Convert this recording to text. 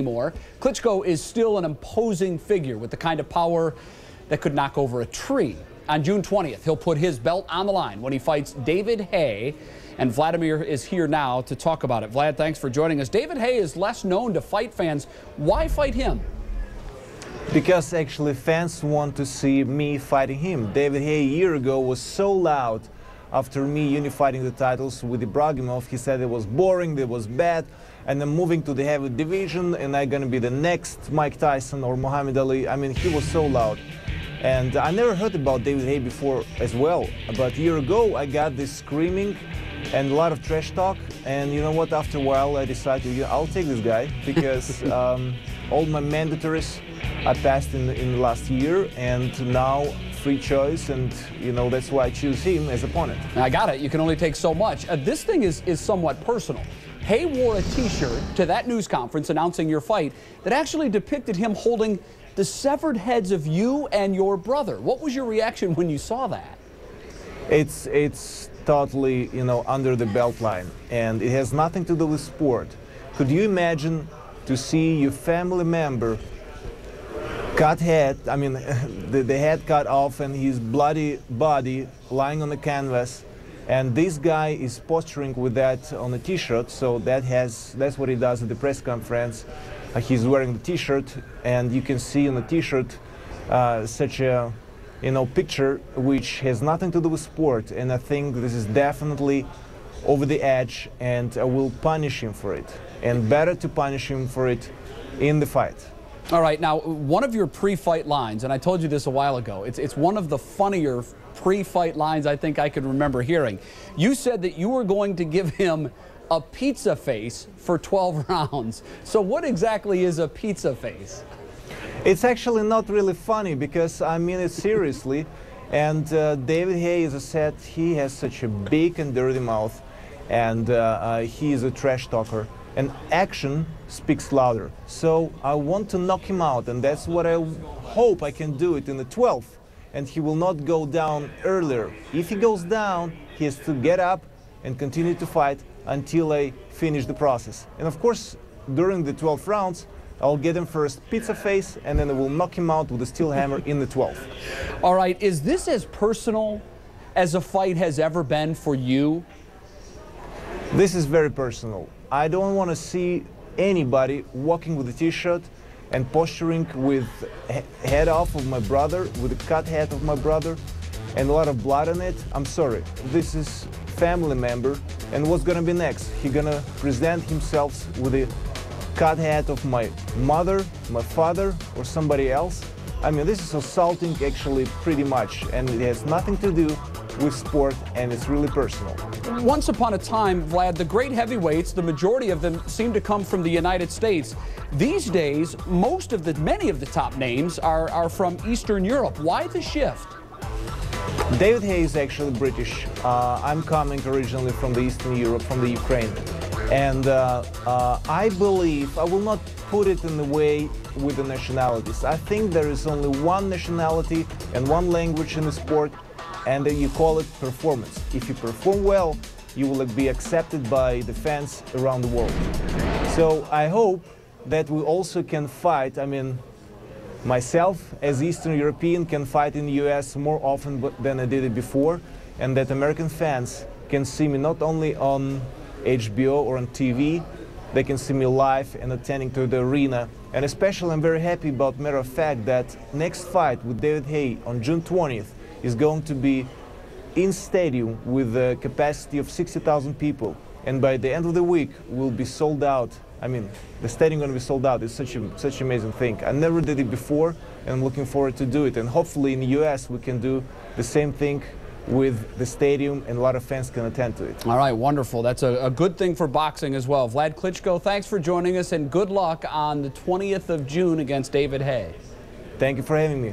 anymore. Klitschko is still an imposing figure with the kind of power that could knock over a tree. On June 20th, he'll put his belt on the line when he fights David Haye. And Wladimir is here now to talk about it. Vlad, thanks for joining us. David Haye is less known to fight fans. Why fight him? Because actually fans want to see me fighting him. David Haye a year ago was so loud after me unifying the titles with Ibragimov. He said it was boring, it was bad, and I'm moving to the heavy division and I'm going to be the next Mike Tyson or Muhammad Ali. I mean, he was so loud. And I never heard about David Haye before as well. But a year ago, I got this screaming and a lot of trash talk. And you know what? After a while, I decided, I'll take this guy because all my mandatories I passed in the last year, and now free choice, and that's why I choose him as opponent. I got it. You can only take so much. This thing is somewhat personal. Haye wore a T-shirt to that news conference announcing your fight that actually depicted him holding the severed heads of you and your brother. What was your reaction when you saw that? It's totally, under the belt line, and it has nothing to do with sport. Could you imagine to see your family member cut head, the head cut off and his bloody body lying on the canvas, and this guy is posturing with that on a T-shirt, so that's what he does at the press conference. He's wearing the T-shirt, and you can see on the T-shirt such a picture which has nothing to do with sport, and I think this is definitely over the edge, and I will punish him for it, and better to punish him for it in the fight. All right, now one of your pre-fight lines, and I told you this a while ago, it's one of the funnier pre-fight lines I think I can remember hearing. You said that you were going to give him a pizza face for 12 rounds. So what exactly is a pizza face? It's actually not really funny because I mean it seriously. And David Haye, as I said, he has such a big and dirty mouth, and he is a trash talker. And action speaks louder. So I want to knock him out, and that's what I hope I can do it in the 12th. And he will not go down earlier. If he goes down, he has to get up and continue to fight until I finish the process. And of course, during the 12 rounds, I'll get him first pizza face, and then I will knock him out with a steel hammer in the 12th. All right, is this as personal as a fight has ever been for you? This is very personal. I don't want to see anybody walking with a T-shirt and posturing with head off of my brother, with a cut head of my brother, and a lot of blood on it. I'm sorry. This is family member, and what's gonna be next? He's gonna present himself with a cut head of my mother, my father, or somebody else. I mean, this is assaulting actually pretty much, and it has nothing to do with sport, and it's really personal. Once upon a time, Vlad, the great heavyweights, the majority of them seem to come from the United States. These days, many of the top names are from Eastern Europe. Why the shift? David Haye is actually British. I'm coming originally from the Eastern Europe, from the Ukraine. And I believe, I will not put it in the way with the nationalities. I think there is only one nationality and one language in the sport, and you call it performance. If you perform well, you will be accepted by the fans around the world. So I hope that we also can fight, myself as Eastern European can fight in the US more often than I did it before, and that American fans can see me not only on HBO or on TV, they can see me live and attending to the arena. And especially I'm very happy about matter of fact that next fight with David Haye on June 20th is going to be in stadium with a capacity of 60,000 people. And by the end of the week, we'll be sold out. The stadium going to be sold out. It's such an amazing thing. I never did it before, and I'm looking forward to do it. And hopefully in the US, we can do the same thing with the stadium, and a lot of fans can attend to it. All right, wonderful. That's a good thing for boxing as well. Vlad Klitschko, thanks for joining us, and good luck on the 20th of June against David Haye. Thank you for having me.